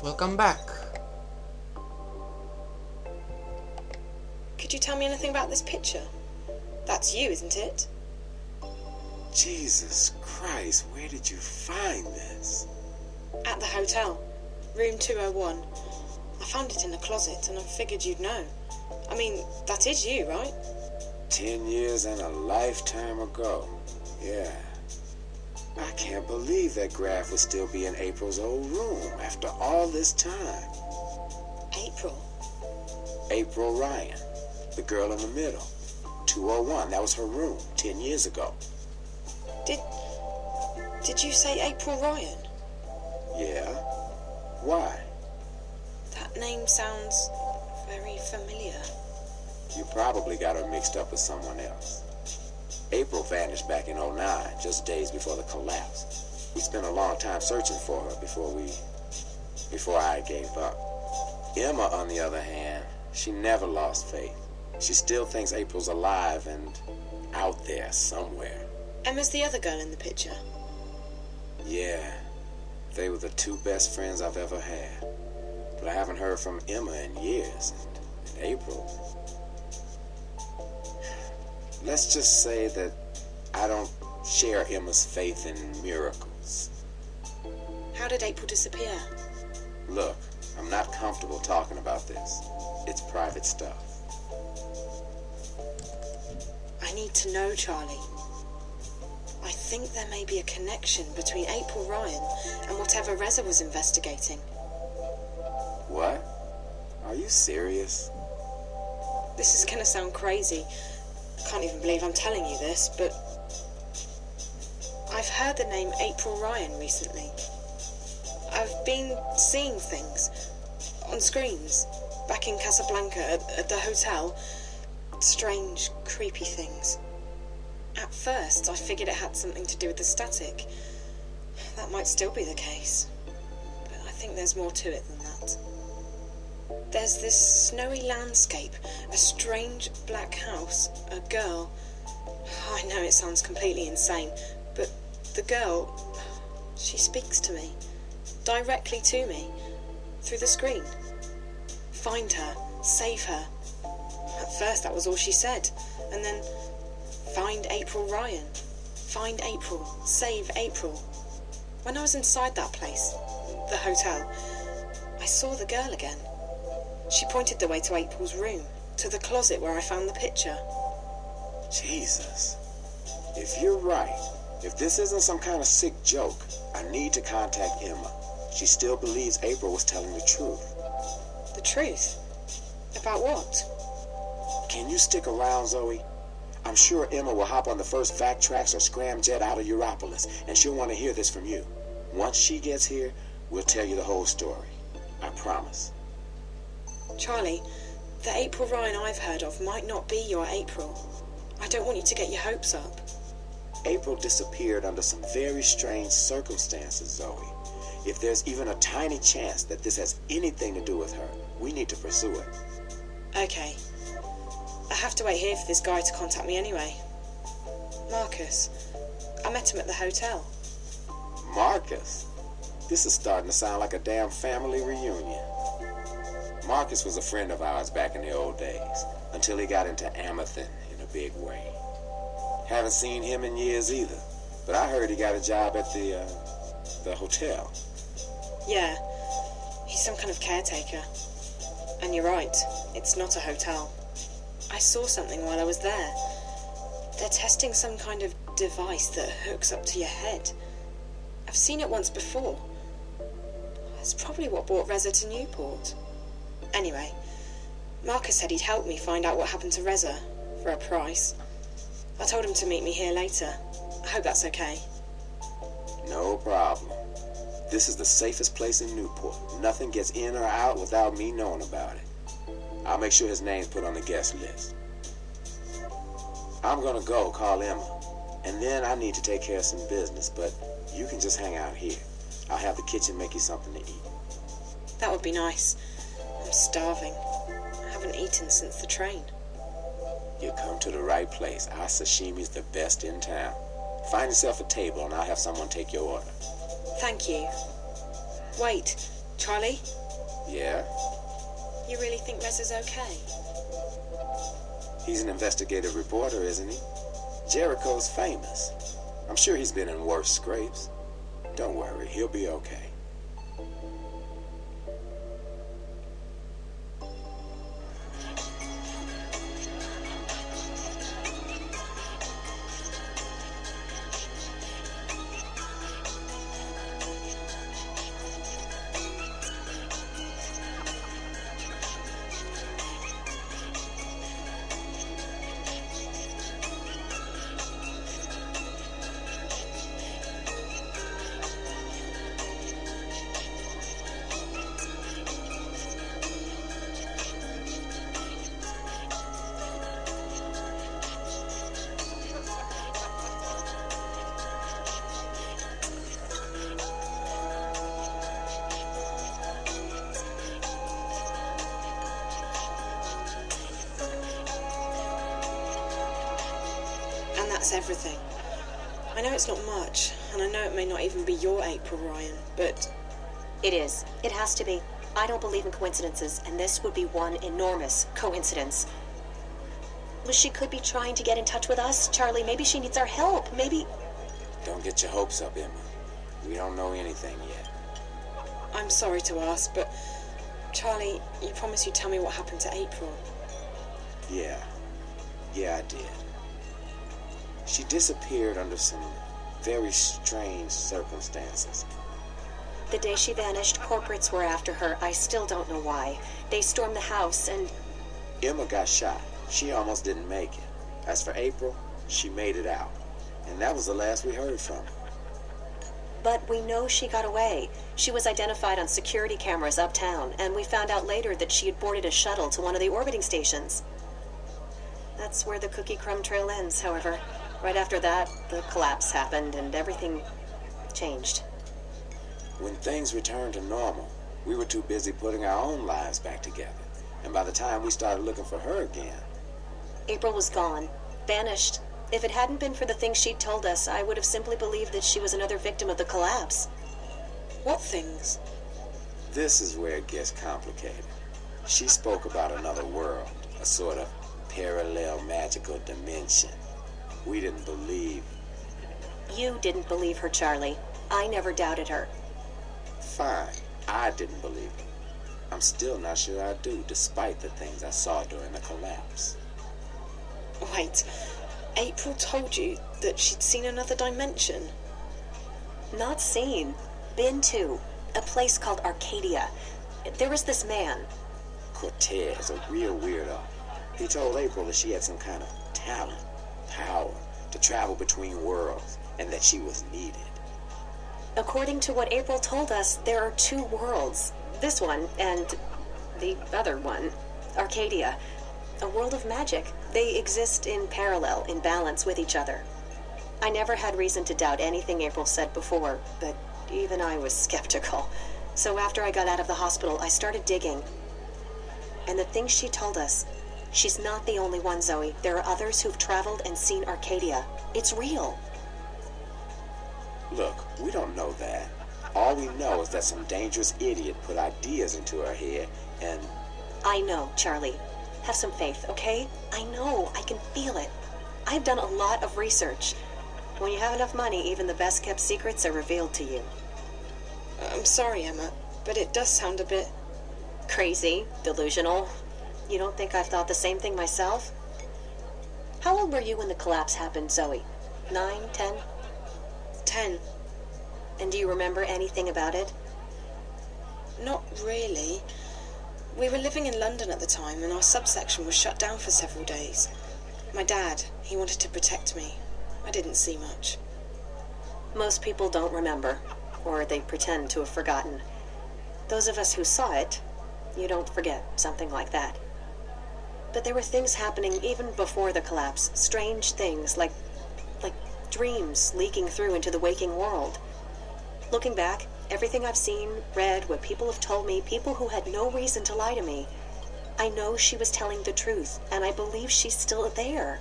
Welcome back. Could you tell me anything about this picture? That's you, isn't it? Jesus Christ, where did you find this? At the hotel. Room 201. I found it in the closet and I figured you'd know. I mean, that is you, right? 10 years and a lifetime ago. Yeah. I can't believe that graph would still be in April's old room after all this time. April? April Ryan, the girl in the middle. 201, that was her room 10 years ago. Did you say April Ryan? Yeah. Why? That name sounds very familiar. You probably got her mixed up with someone else. April vanished back in '09, just days before the collapse. We spent a long time searching for her before I gave up. Emma, on the other hand, she never lost faith. She still thinks April's alive and out there somewhere. Emma's the other girl in the picture. Yeah, they were the two best friends I've ever had. But I haven't heard from Emma in years. And April... Let's just say that I don't share Emma's faith in miracles. How did April disappear? Look, I'm not comfortable talking about this. It's private stuff. I need to know, Charlie. I think there may be a connection between April Ryan and whatever Reza was investigating. What? Are you serious? This is gonna sound crazy. I can't even believe I'm telling you this, but I've heard the name April Ryan recently. I've been seeing things on screens back in Casablanca at the hotel. Strange, creepy things. At first, I figured it had something to do with the static. That might still be the case, but I think there's more to it than that. There's this snowy landscape, a strange black house, a girl. I know it sounds completely insane, but the girl, she speaks to me, directly to me, through the screen. Find her, save her. At first that was all she said, and then find April Ryan, find April, save April. When I was inside that place, the hotel, I saw the girl again. She pointed the way to April's room, to the closet where I found the picture. Jesus. If you're right, if this isn't some kind of sick joke, I need to contact Emma. She still believes April was telling the truth. The truth? About what? Can you stick around, Zoe? I'm sure Emma will hop on the first Vactrax or scramjet out of Europolis, and she'll want to hear this from you. Once she gets here, we'll tell you the whole story. I promise. Charlie, the April Ryan I've heard of might not be your April. I don't want you to get your hopes up. April disappeared under some very strange circumstances, Zoe. If there's even a tiny chance that this has anything to do with her, we need to pursue it. Okay. I have to wait here for this guy to contact me anyway. Marcus. I met him at the hotel. Marcus? This is starting to sound like a damn family reunion. Marcus was a friend of ours back in the old days, until he got into Amethyst in a big way. Haven't seen him in years either, but I heard he got a job at the hotel. Yeah, he's some kind of caretaker. And you're right, it's not a hotel. I saw something while I was there. They're testing some kind of device that hooks up to your head. I've seen it once before. It's probably what brought Reza to Newport. Anyway, Marcus said he'd help me find out what happened to Reza, for a price. I told him to meet me here later. I hope that's okay. No problem. This is the safest place in Newport. Nothing gets in or out without me knowing about it. I'll make sure his name's put on the guest list. I'm gonna go call Emma, and then I need to take care of some business, but you can just hang out here. I'll have the kitchen make you something to eat. That would be nice. I'm starving. I haven't eaten since the train. You come to the right place. Our sashimi's the best in town. Find yourself a table and I'll have someone take your order. Thank you. Wait, Charlie, Yeah? you really think Rez is okay? He's an investigative reporter, isn't he? Jericho's famous. I'm sure he's been in worse scrapes. Don't worry, he'll be okay. And that's everything. I know it's not much, and I know it may not even be your April, Ryan, but... It is. It has to be. I don't believe in coincidences, and this would be one enormous coincidence. Well, she could be trying to get in touch with us, Charlie. Maybe she needs our help. Maybe... Don't get your hopes up, Emma. We don't know anything yet. I'm sorry to ask, but... Charlie, you promised you'd tell me what happened to April. Yeah. Yeah, I did. She disappeared under some very strange circumstances. The day she vanished, corporates were after her. I still don't know why. They stormed the house and... Emma got shot. She almost didn't make it. As for April, she made it out. And that was the last we heard from her. But we know she got away. She was identified on security cameras uptown, and we found out later that she had boarded a shuttle to one of the orbiting stations. That's where the cookie crumb trail ends, however. Right after that, the collapse happened and everything changed. When things returned to normal, we were too busy putting our own lives back together. And by the time we started looking for her again... April was gone. Vanished. If it hadn't been for the things she'd told us, I would have simply believed that she was another victim of the collapse. What things? This is where it gets complicated. She spoke about another world, a sort of parallel magical dimension. We didn't believe. You didn't believe her, Charlie. I never doubted her. Fine, I didn't believe her. I'm still not sure I do, despite the things I saw during the collapse. Wait, April told you that she'd seen another dimension? Not seen. Been to. A place called Arcadia. There was this man. Cortez, a real weirdo. He told April that she had some kind of talent, power, to travel between worlds, and that she was needed. According to what April told us, there are two worlds. This one and the other one, Arcadia. A world of magic. They exist in parallel, in balance with each other. I never had reason to doubt anything April said before, but even I was skeptical. So after I got out of the hospital, I started digging. And the things she told us, she's not the only one, Zoe. There are others who've traveled and seen Arcadia. It's real. Look, we don't know that. All we know is that some dangerous idiot put ideas into her head, and... I know, Charlie. Have some faith, okay? I know. I can feel it. I've done a lot of research. When you have enough money, even the best-kept secrets are revealed to you. I'm sorry, Emma, but it does sound a bit... Crazy, delusional. You don't think I've thought the same thing myself? How old were you when the collapse happened, Zoe? 9, 10? 10. And do you remember anything about it? Not really. We were living in London at the time, and our subsection was shut down for several days. My dad, he wanted to protect me. I didn't see much. Most people don't remember, or they pretend to have forgotten. Those of us who saw it, you don't forget something like that. But there were things happening even before the collapse, strange things like dreams leaking through into the waking world. Looking back, everything I've seen, read, what people have told me, people who had no reason to lie to me, I know she was telling the truth, and I believe she's still there.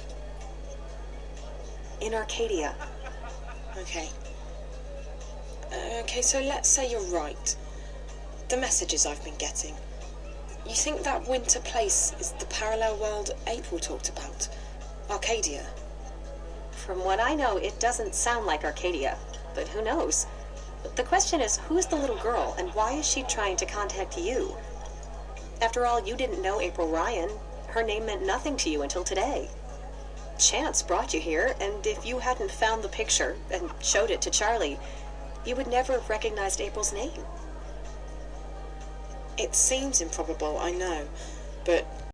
In Arcadia. Okay. Okay, so let's say you're right. the messages I've been getting. You think that winter place is the parallel world April talked about? Arcadia? From what I know, it doesn't sound like Arcadia, but who knows? The question is, who's the little girl, and why is she trying to contact you? After all, you didn't know April Ryan. Her name meant nothing to you until today. Chance brought you here, and if you hadn't found the picture and showed it to Charlie, you would never have recognized April's name. It seems improbable, I know, but